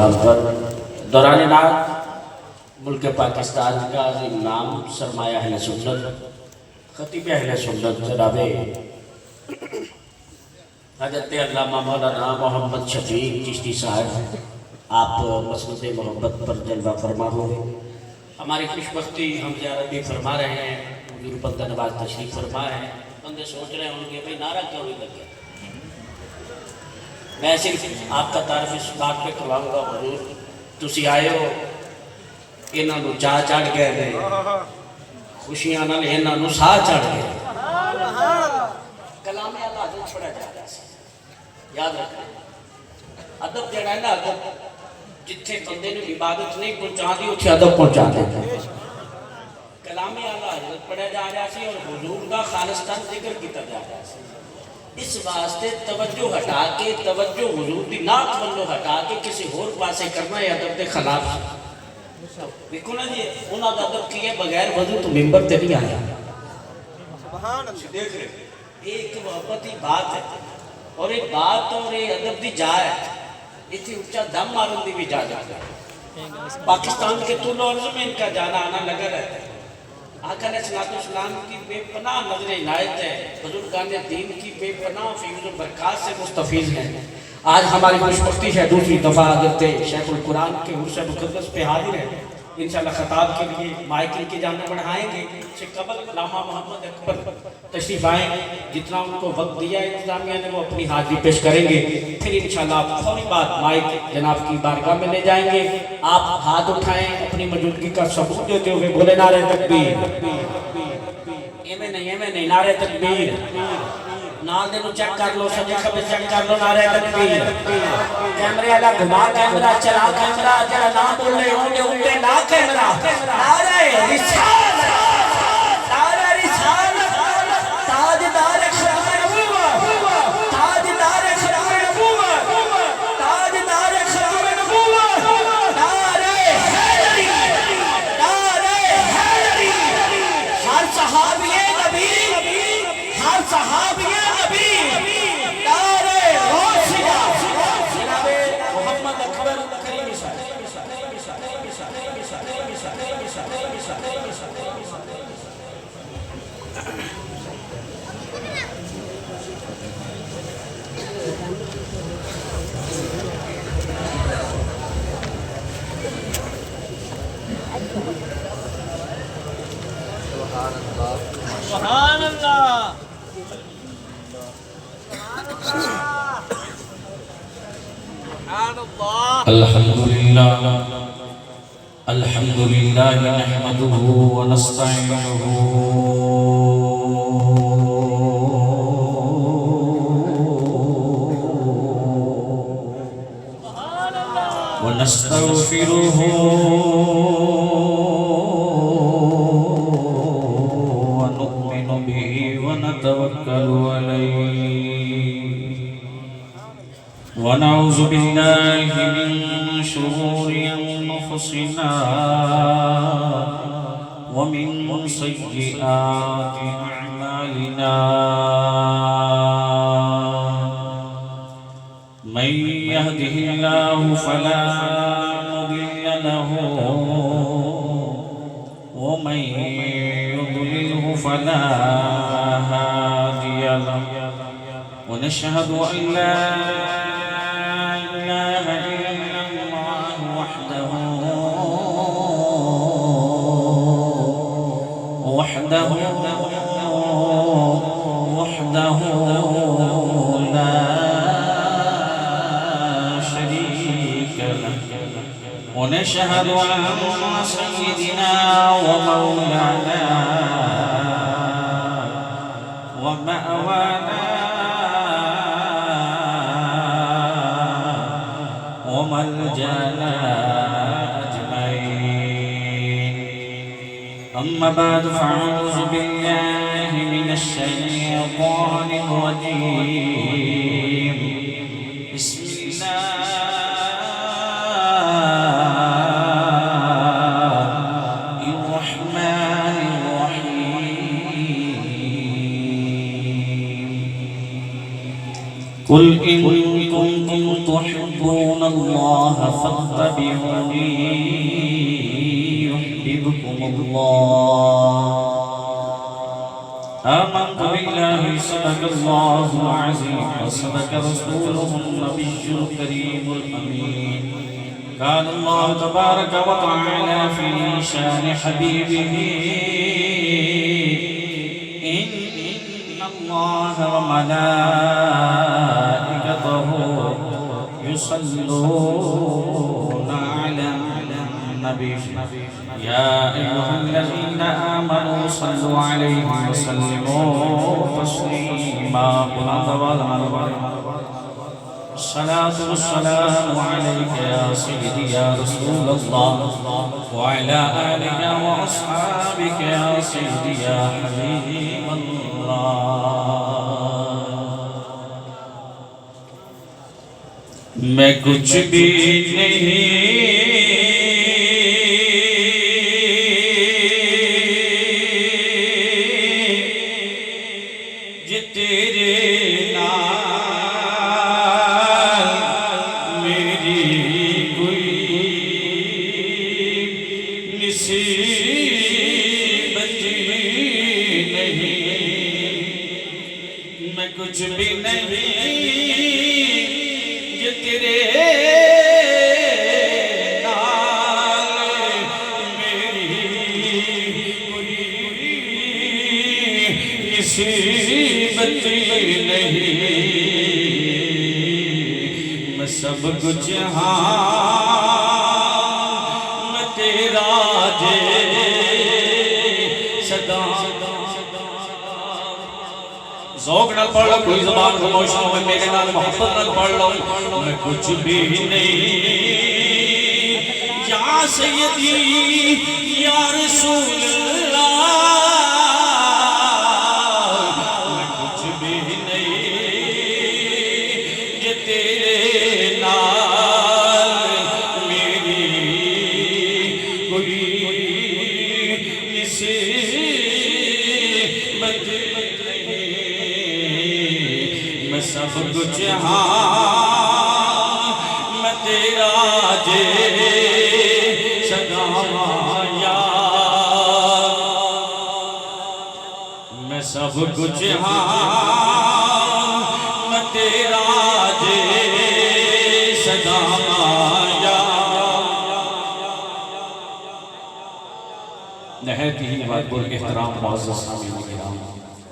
مقام پر دوران نعت ملک پاکستان کا عظیم نام سرمایہ اہل سنت خطیب اہل سنت جناب حضرت علامہ مولانا محمد شفیق چشتی صاحب، آپ مسند محبت پر جلوہ فرما ہوئے. ہماری خوش بختی ہم زیارت بھی فرما رہے ہیں، حضور بندہ نواز تشریف فرما رہے ہیں. بندے سوچ رہے ہوں گے بھئی نعرہ کیوں نہیں لگے. میں صرف آپ کا تعارف اس بات پہ کرواؤں گا، حضور تسی آئے ہو انہاں نو چاہ چڑھ گئے نے، خوشیاں نال انہاں نو ساہ چڑھ گئے. کلام اللہ حضرت پڑھا جا رہا ہے، یاد رکھیں. ادب جڑا ہے نا، ادب جتھے بندے نے عبادت نہیں پہنچا دی اتھے ادب پہنچا دے. کلام اللہ حضرت پڑھا جا رہا سی اور حضور کا خالصتاً ذکر کیتا جا رہا سی. اس واسطے توجہ ہٹا کے، توجہ حضور دی نعت والوں ہٹا کے کسی اور پاسے کرنا ہے ادب کے خلاف. دیکھو نا جی، انہاں دا ادب کیے بغیر وضو تو ممبر تے نہیں آیا. دیکھ رہے ایک محبت ہی بات ہے، اور ایک بات اور ایک ادب دی جا ہے. اتنی اونچا دم مارن دی بھی جا جاتا ہے. پاکستان کے طول و عرض میں ان کا جانا آنا لگا رہتا ہے. آقا علیہ السلام کی بے پناہ نظر عنایت ہے، بزرگان دین کی بے پناہ فیض و برکات سے مستفیض ہیں. آج ہماری خوشبختی ہے دوسری دفعہ حضرت شیخ القرآن کے عرص مقدس پہ حاضر ہے. انشاءاللہ خطاب کے لیے مائک ان کی جانب بڑھائیں گے. اس سے قبل علامہ محمد اکبر تشریف آئیں، جتنا ان کو وقت دیا انتظامیہ نے وہ اپنی حاضری پیش کریں گے. پھر انشاءاللہ فوری بعد مائک جناب کی بارگاہ میں لے جائیں گے. آپ ہاتھ اٹھائیں، اپنی موجودگی کا ثبوت دیتے ہوئے بولے نعرہ تکبیر. ایمیں نہیں نعرہ تکبیر. نال دے نو چیک کر لو، سجے کھبے چیک کر لو، نعرہ تکبیر. کیمرے والا گھما کیمرہ چلا، کیمرہ جڑا نہ بولے ہوں گے اٹھے لا کیمرہ. نعرہ رسالت، نعرہ رسالت، تاجدار خرام نبوت، تاجدار خرام نبوت، تاجدار خرام نبوت. نعرہ حیدری، نعرہ حیدری. ہر صحابی نبی، ہر صحابی نبی. نعرہ غوثیہ جناب محمد اکبر کریمی صاحب. سبحان اللہ. الحمد لله نحمده ونستعينه ونستغفره ونؤمن به ونتوكل عليه ونعوذ بالله من شرور أنفسنا ومن سيئات أعمالنا. من يهده الله فلا مضل له ومن يضلله فلا هادي له. ونشهد أن لا إله إلا الله وحده لا شريك له. ونشهد أن سيدنا ومولانا ومأوانا وملجأنا أجمعين. أما بعد فأعوذ بالله من الشيطان الرجيم. بسم الله الرحمن الرحيم. قل إن كنتم تحبون تحبون الله فاتبعوني يحببكم الله آمنت بالله صدق الله العظيم وصدق رسوله النبي الكريم الأمين قال الله تبارك وتعالى في شان حبيبه إن الله وملائكته يصلون على النبي يا أيها الذين آمنوا صلوا عليه وسلموا تسليما الصلاة والسلام عليك يا سيدي يا رسول الله وعلى آلك وأصحابك يا سيدي يا حبيب الله میں کچھ بھی نہیں جی تیرے نال میری کوئی نصیبت نہیں میں کچھ بھی نہیں تیرے نال میری کوئی نصیبت نہیں میں سب کچھ ہاں میں تیرا جے صدا ذوق نال پڑھ لو کوئی زبان خاموش نہ ہوئے میرے نال محبت نال پڑھ لو میں کچھ بھی نہیں یا سیدی یا رسول اللہ میں کچھ بھی نہیں یہ تیرے نال میری کوئی نصیبت میں سب کچھ ہاں میں تیرا جے سگایا میں سب کچھ ہاں میں تیرا جے سگایا نہایت ہی بات احترام معزز سامعین کرام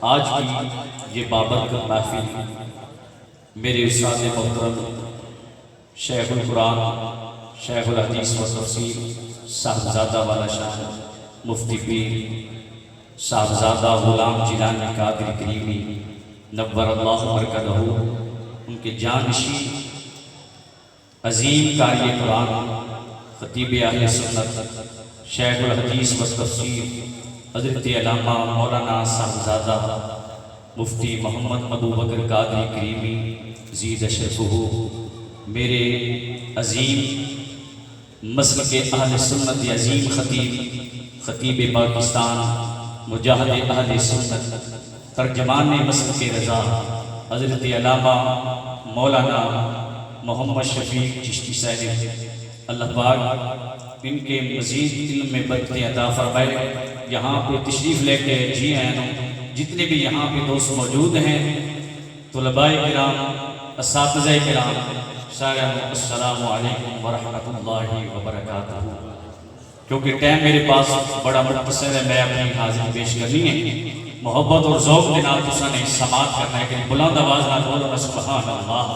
آج کی یہ بابرکت محفل میرے استاد محترم شیخ القرآن شیخ الحدیث و تفسیر صاحبزادہ والا شاہ مفتی پیر صاحبزادہ غلام جیلانی قادری کریمی نور اللہ مرکزہ ان کے جانشین عظیم قاری قرآن خطیب اہل سنت شیخ الحدیث و تفسیر حضرت علامہ مولانا صاحبزادہ مفتی محمد ابو بکر قادری کریمی زید شرفہ میرے عظیم مسلک اہل سنت عظیم خطیب پاکستان مجاہد اہل سنت ترجمان مسلک رضا حضرت علامہ مولانا محمد شفیق چشتی صاحب اللہ پاک ان کے مزید علم میں برکتیں عطا فرمائے یہاں پہ تشریف لے کے جی ہیں جتنے بھی یہاں پہ دوست موجود ہیں طلباء کرام اساتذہ کرام سارے السلام علیکم ورحمۃ اللہ وبرکاتہ کیونکہ ٹائم میرے پاس بڑا مختصر ہے میں اپنی حاضری پیش کرنی ہے محبت اور ذوق کے نال تساں نے سماعت کرنا ہے کہ بلند آواز نال بولو سبحان اللہ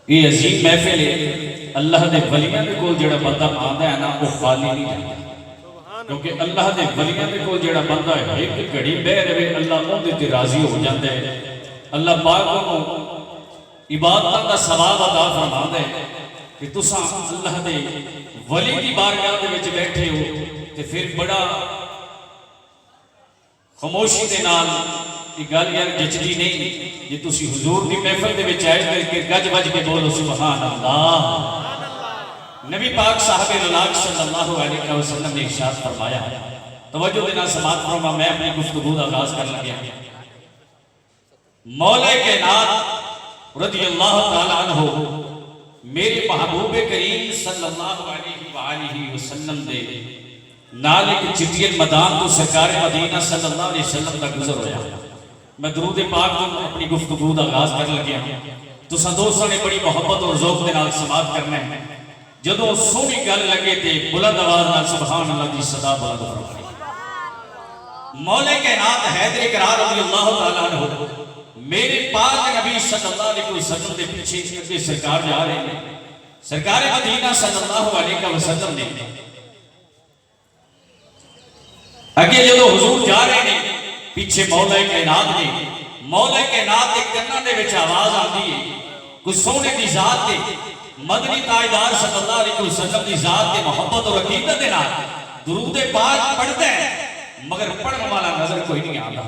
یہ عظیم محفل ہے اللہ دے ولیاں دے کول جڑا بندہ آندا ہے نا وہ خالی نہیں جاندا کیونکہ اللہ دے ولیاں دے کول جڑا بندہ ہے ایک گھڑی بہ رہے اللہ اون تے راضی ہو جاندا ہے اللہ پاک کو عبادت دا ثواب عطا فرماندا ہے کہ تساں اللہ دے ولی دی بارگاہ دے وچ بیٹھے ہو تے پھر بڑا خاموشی دے نال یہ گل یار جچدی نہیں جی تسی حضور دی محفل دے وچ آئے کہ گج وج کے بولو سبحان اللہ نبی پاک صاحب رلاق صلی اللہ علیہ وسلم نے ارشاد فرمایا توجہ دینا سماعت فرما میں اپنی گفتگو کا آغاز کر لگیا مولا کائنات رضی اللہ تعالیٰ عنہ میرے محبوب کریم صلی اللہ علیہ وآلہ وسلم دے نالے کے چٹیل مدان تو سرکار مدینہ صلی اللہ علیہ وسلم کا گزر ہویا. میں درود پاک کو اپنی گفتگو دا آغاز کر لگیا. تو دوستوں نے بڑی محبت اور ذوق دے نال سماعت کرنا ہے. جدوں سونی گل لگے تے بلند آواز نال سبحان اللہ دی صدا بلند فرمائی. مولا کائنات حیدر کرار رضی اللہ تعالیٰ عنہ میرے پاک نبی صلی اللہ علیہ وسلم دے پیچھے سرکار جا رہے ہیں. سرکار مدینہ صلی اللہ علیہ وسلم نے اگے جدو حضور جا رہے ہیں پیچھے مولا کائنات دے کناں دے وچ آواز آتی ہے. کوئی سونے دی ذات تے مدنی تاجدار صلی اللہ علیہ وسلم دی ذات تے محبت اور عقیدت دے نال درود پاک پڑھدا ہے مگر پڑھن والا نظر کوئی نہیں آتا.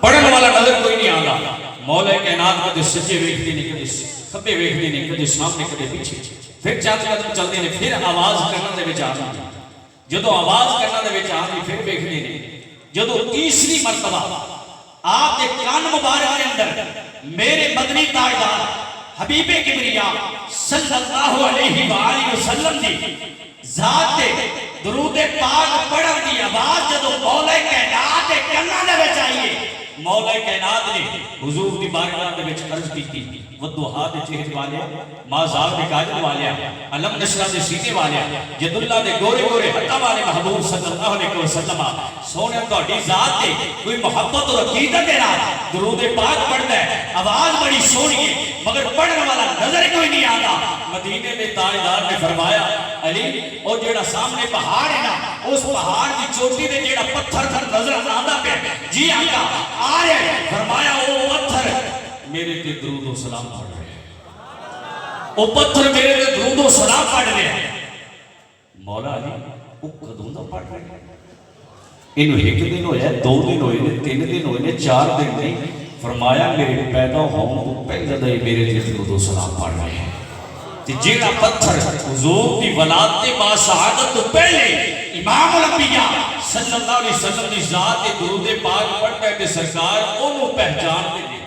پڑھن والا نظر کوئی نہیں آتا. مولا کائنات کدے سجے ویکھدے نے کدے کھبے ویکھدے نے کدے سامنے کدے پیچھے پھر چند قدم چلدے نے پھر آواز کناں دے وچ آ جاندی. جدو آواز کناں دے وچ آندی پھر ویکھدے نے. جدو تیسری مرتبہ آپ کے کان مبارک کے اندر میرے مدنی تاجدار حبیب کبریا صلی اللہ علیہ وآلہ وسلم دی ذات دے درود پاک پڑھن دی آواز جدو مولا کائنات دے کناں دے وچ آئیے مولا کائنات نے حضور دی بارگاہ دے وچ عرض کیتی والضحیٰ دے چہرے والے مازار دے کاجل والے علم نشرہ دے سینے والے جد اللہ دے گورے گورے ہتھاں والے محبوب صلی اللہ علیہ وسلم سونے تہاڈی ذات تے کوئی محبت اور عقیدت دے نال درود پاک پڑھدا ہے. آواز بڑی سونی ہے مگر پڑھن والا نظر کوئی نہیں آتا. مدینے دے تاجدار نے فرمایا علی او جیڑا سامنے پہاڑ ہے نا اس پہاڑ دی چوٹی تے جیڑا پتھر نظر آندا پیا جی آقا آ رہا ہے. فرمایا او پتھر میرے تے درود و سلام پڑھ رہے ہیں. او پتھر میرے تے درود و سلام پڑھ رہے ہیں. مولا علی او کدوں دا پڑھ رہے ہیں؟ انہوں ایک دن ہویا 2 دن ہوئے نے 3 دن ہوئے نے 4 دن نہیں. فرمایا میرے پیدا ہوں تو پہلے دے میرے تے درود و سلام پڑھ رہے ہیں. جیڑا پتھر حضور دی ولادت با سعادت تو پہلے امام الانبیاء صلی اللہ علیہ وسلم دی ذات تے درود پاک پڑھتا ہے تے سرکار انہوں پہچان دے دے.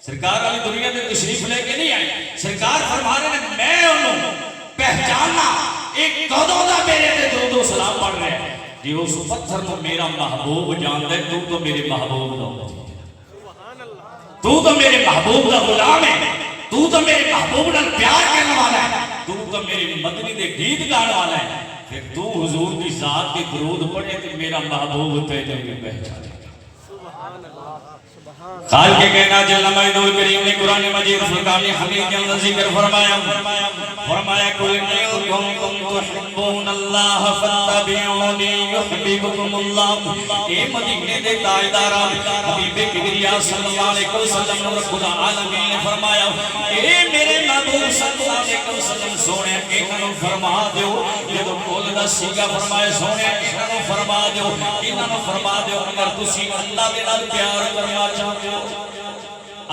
سرکار والی دنیا میں تشریف لے کے نہیں آئی. سرکار فرما رہے ہیں میں انہوں پہچانا ایک قدوں دا میرے تے درود و سلام پڑھ رہے ہیں. جی اس پتھر کو میرا محبوب جان دے تو میرے محبوب دا تو میرے محبوب دا غلام ہے. تو میرے محبوب نال پیار کرنے والا ہے. تو میرے مدنی دے گیت گانے والا ہے. پھر تو حضور دی ذات کے درود پڑھے تو میرا محبوب تیجے میں پہچانے. خالق کہنا جل مجدہ کریم نے قرآن مجید فرقان حمید کے اندر ذکر فرمایا کل ان کنتم تحبون اللہ فاتبعونی یحببکم اللہ. اے مدینے دے تاجداراں حبیب کبریا صلی اللہ علیہ وسلم رب العالمین نے فرمایا اے میرے محبوب صلی اللہ علیہ وسلم سونے انہاں فرما دیو جدوں کول دا سیگا فرمایا سونے انہاں فرما دیو اگر تسی اللہ دے نال پیار کرنا چاہتے ہو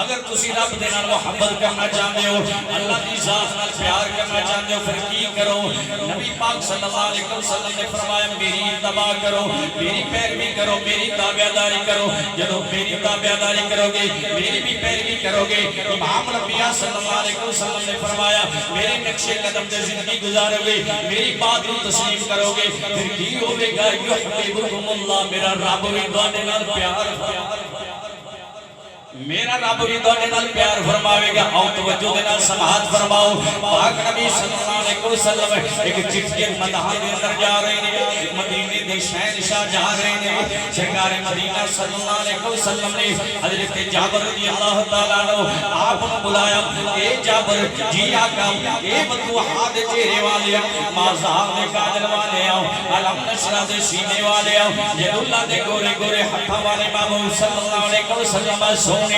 اگر تسی رب دے نال محبت کرنا چاہتے ہو اللہ دی ذات نال پیار کرنا چاہتے ہو پھر کی کرو. نبی پاک صلی اللہ علیہ وسلم نے فرمایا میری اتباع کرو میری پیروی کرو میری تابعداری کرو. جدو میری تابعداری کرو گے میری بھی پیروی کرو گے امام الانبیاء صلی اللہ علیہ وسلم نے فرمایا میرے نقش قدم تے زندگی گزارو گے میری بات کو تسلیم کرو گے پھر کی ہوے گا یحببکم اللہ میرا رب بھی تواڈے نال پیار میرا رب بھی تواڈے نال پیار فرماوے گا. آؤ توجہ دے نال سماعت فرماؤ. پاک نبی صلی اللہ علیہ وسلم ایک چٹھی مدح دے اندر جا رہے ہیں. مدینے دے شہنشاہ جا رہے ہیں. سرکار مدینہ صلی اللہ علیہ وسلم نے حضرت جابر رضی اللہ تعالیٰ عنہ آپ کو بلایا. اے جابر جی آقا اے بطوحا دے چہرے والے مازار دے کاجل والے علم نشرہ دے سینے والے جد اللہ دے گورے گورے ہتھاں والے محبوب صلی اللہ علیہ وسلم سونے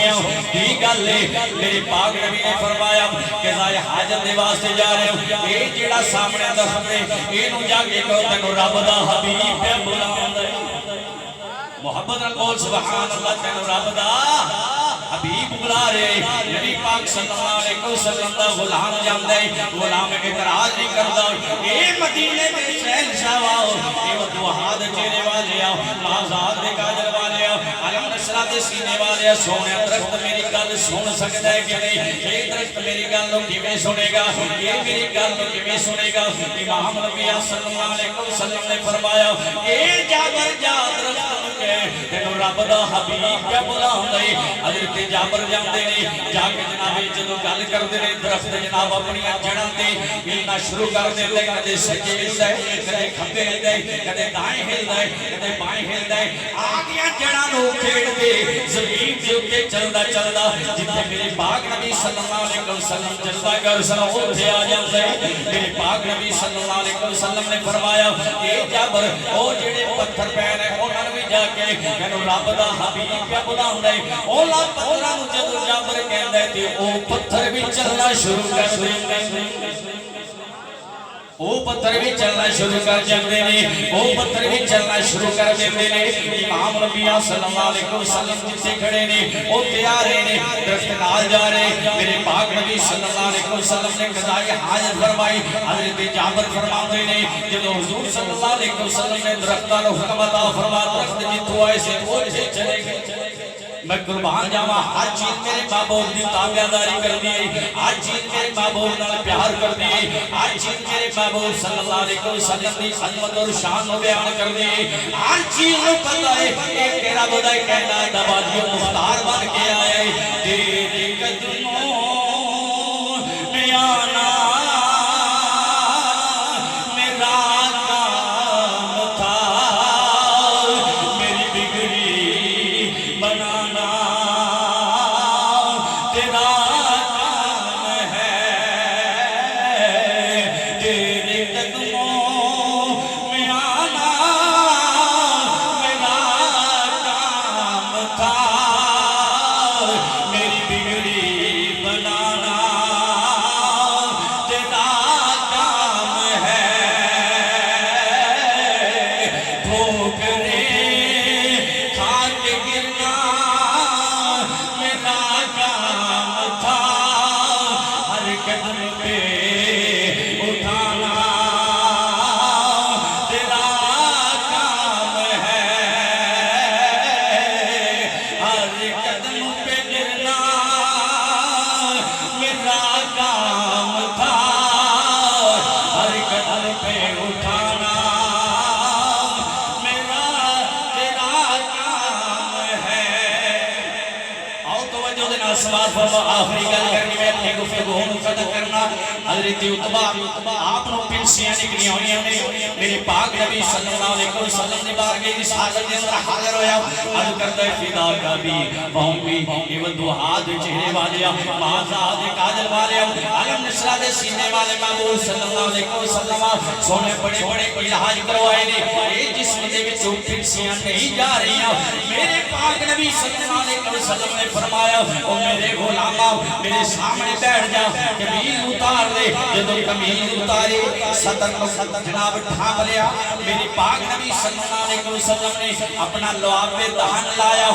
کی گل ہے. میرے پاک نبی نے فرمایا کہ ذائے حاجت دے واسطے جا رہے ہو اے جیڑا سامنے دس دے اینو جا کے کہو تینو رب دا حبیب پہ بلاوندا ہے. محبت نال بول سبحان اللہ. تینو رب دا حبیب بلا رہے. نبی پاک صلی اللہ علیہ وسلم دا غلام جاندا ہے غلام اعتراض نہیں کردا. اے مدینے دے شہنشاہ اے وہاد چہرے والے مازاد دے کاجل والے علم نسلہ دے سینے والے سونے درخت میری گل سن سکتا ہے کہ نہیں؟ یہ درخت میری گل نو کیویں سنے گا؟ یہ میری گل نو کیویں سنے گا؟ امام نبی صلی اللہ علیہ وسلم نے فرمایا اے جابر جا درخت نو کہے تینوں رب دا حبیب کیا بلاوندا ہے؟ حضرت جابر جاندے نے جا کے جناب جدوں گل کردے نے درخت جناب اپنی جڑاں تے ہلنا شروع کر دیندا ہے، کدے سجے ہلدا ہے، کدے کھبے ہلدا ہے، کدے دائیں ہلدا ہے، کدے بائیں ہلدا ہے، آ گیا جڑاں نو کھیڑ دے زمین دے اوتے چلدا چلدا جتھے میرے پاک نبی صلی اللہ علیہ وسلم جلوہ گر سن اوتھے آ جاندا ہے۔ میرے پاک نبی صلی اللہ علیہ وسلم نے فرمایا اے جابر او جڑے پتھر پے نے انہاں نوں بھی جا کے مینوں رب دا حبیب کیا بلاوندا ہے، اولا پتھراں نوں جدوں جابر کہندا ہے تے او پتھر بھی چلنا شروع کر دیندے نے، او پتھر بھی چلنا شروع کر جاندے نے، او پتھر بھی چلنا شروع کر دیندے نے۔ امام نبی صلی اللہ علیہ وسلم جتھے کھڑے نے اوتھے آ رہے نے، درخت نال جا رہے، میرے پاک نبی صلی اللہ علیہ وسلم نے قضائے حاجت فرمائی۔ حضرت جابر فرماتے نے جدوں حضور صلی اللہ علیہ وسلم نے درخت نال حکم عطا فرما درخت جتھوں آئے سے اوتھے چلے گئے۔ میں قربان جاواں ہر چیز میرے معبود دی تابعداری کردی ہے، ہر چیز میرے معبود نال پیار کردی ہے، ہر چیز میرے معبود صلی اللہ علیہ وسلم دی عظمت اور شان نو بیان کردی ہے، ہر چیز نو پتہ ہے اے تیرا بودا کائنات دا بادی مختار بن کے آیا ہے، تیرے قدموں میں آنا میرا کام تھا، میری بگڑی بنانا تیرا کام ہے، تیرے قدموں میں آنا میرا کام تھا، میری بگڑی بنانا تیرا کام ہے، ٹھوکریں کھا کے گرنا میرا کام تھا، ہر قدم پہ اٹھانا تیرا کام ہے، ہر قدم پہ گرنا میرا کام تھا، ہر قدم پہ اٹھانا میرا تیرا کام ہے۔ آؤ توجہ دے نال سماعت فرما، آخری گل کرنی میں اپنی گفتگو ختم کرنا۔ حضرت عتبہ آپ نو پنسیاں نکلیاں ہوئیاں نے، میرے پاک نبی صلی اللہ علیہ وسلم نے بارگاہ رسالت دے اندر حاضر ہویا، عرض کرتا ہے فدا کا بھی قومی ایون دو ہاتھ چہرے والے مازاد کاجل والے علم نسرہ دے سینے والے محبوب صلی اللہ علیہ وسلم سونے بڑے بڑے علاج کروائے نے، اے جسم دے وچ پنسیاں نہیں جا رہیاں۔ میرے پاک نبی صلی اللہ علیہ وسلم نے فرمایا او میرے غلاماں میرے سامنے بیٹھ جا، کمیل اتار دے، جدوں کمیل اتاری سطر کو جناب ڈھانپ لیا، میرے پاک نبی صلی اللہ علیہ وسلم نے اپنا لعاب دہن لایا،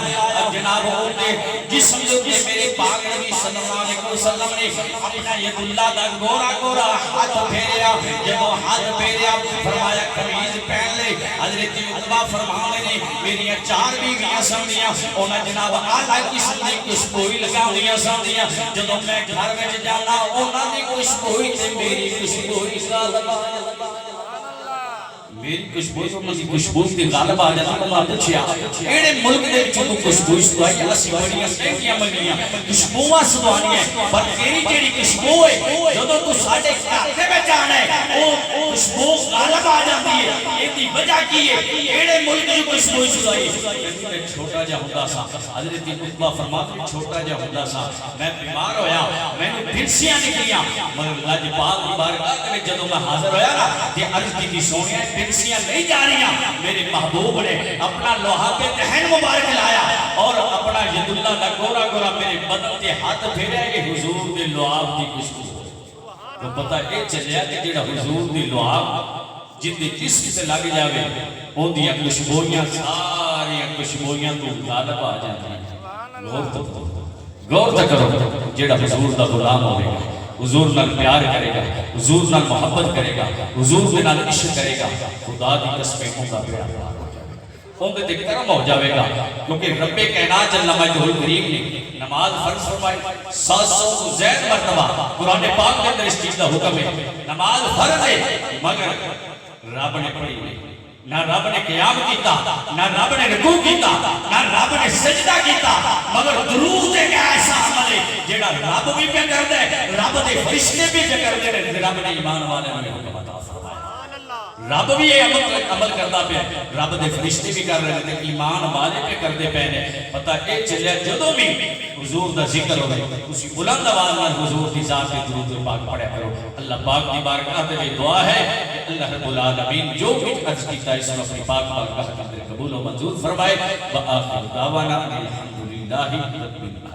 جناب اٹھے جسم جو کہ میرے پاک نبی صلی اللہ علیہ وسلم نے اپنا ید اللہ دا گورا گورا ہاتھ پھیریا، جدوں ہاتھ پھیریا فرمایا قمیض پہن لے۔ حضرت عتبہ فرمانے نے میری 4 بیویاں سمجھیاں، انہاں جناب اعلیٰ قسم دی خوشبوئی لگاونیاں سمجھیاں، جدوں میں گھر وچ جانا انہاں دی خوشبوئی تے میری خوشبوئی غالب آ جاندی، میری خوشبوئی تو مجھے خوشبوئی تے غالب آ جاندی۔ اللہ پوچھیا ایڑے ملک دے وچ تو خوشبوئی سدوائی اسی بڑیاں مہنگیاں منگیاں خوشبوواں سدوانیاں، پر تیری جیڑی خوشبو ہے جدوں تو ساڈے گھر دے وچ آنا ہے او خوشبو غالب آ جاندی ہے، ایدی وجہ کی ہے ایڑے ملک دی خوشبوئی سدوائی۔ میں چھوٹا جا ہوندا سا، حضرت عتبہ فرماتے چھوٹا جا ہوندا سا، میں بیمار ہویا، میں نے پھرسیاں نکلیاں، مگر اللہ پاک دی بارگاہ دے وچ جدوں میں حاضر ہویا نا تے عرض کی سونیا پھرسیاں نہیں جا رہیاں، میرے محبوب نے اپنا لوہا پہ دہن مبارک لایا اور اپنا ید اللہ دا گورا گورا میرے بدن تے ہاتھ پھیریا کہ حضور دے لعاب دی خوشبو تو پتہ اے چلیا کہ جڑا حضور دی لعاب جن دے جسم تے لگ جاوے اون دیاں خوشبوئیاں ساری خوشبوئیاں تو غالب آ جاندیاں۔ غور تو کرو جڑا حضور دا غلام ہوے گا، حضور نال پیار کرے گا، حضور نال محبت کرے گا، حضور دے نال عشق کرے گا، خدا دی قسم ہوندا پیار۔ اندر تے کرم ہو جاوے گا، کیونکہ رب کائنات جل مجدہ کریم نے نماز فرض فرمائی 700 زائد مرتبہ قرآن پاک کے اندر اس چیز کا حکم ہے نماز فرض ہے، مگر رب نے پڑھی نہیں، نہ رب نے قیام کیتا، نہ رب نے رکوع کیتا، نہ رب نے سجدہ کیتا، مگر درود ایک ایسا عمل ہے جیڑا رب بھی پہ کر دے، رب دے فرشتے بھی پہ کر دے، رب نے ایمان والے نے حکم عطا فرمایا۔ رب بھی یہ عمل کرتا پہ، رب دے فرشتے بھی کر رہے تھے، ایمان والے پہ کر دے پہنے، پتہ اے چلے جدوں بھی حضور دا ذکر ہوئے اسی بلند آواز میں حضور کی ذات کے درود پاک پڑھے کرو۔ اللہ پاک دی بارگاہ میں دعا ہے کہ اللہ رب العالمین جو کچھ عرض کیتا اس میں اپنی پاک بارگاہ کے اندر قبول و منظور فرمائے۔ وآخر دعوانا الحمدللہ رب العالمین۔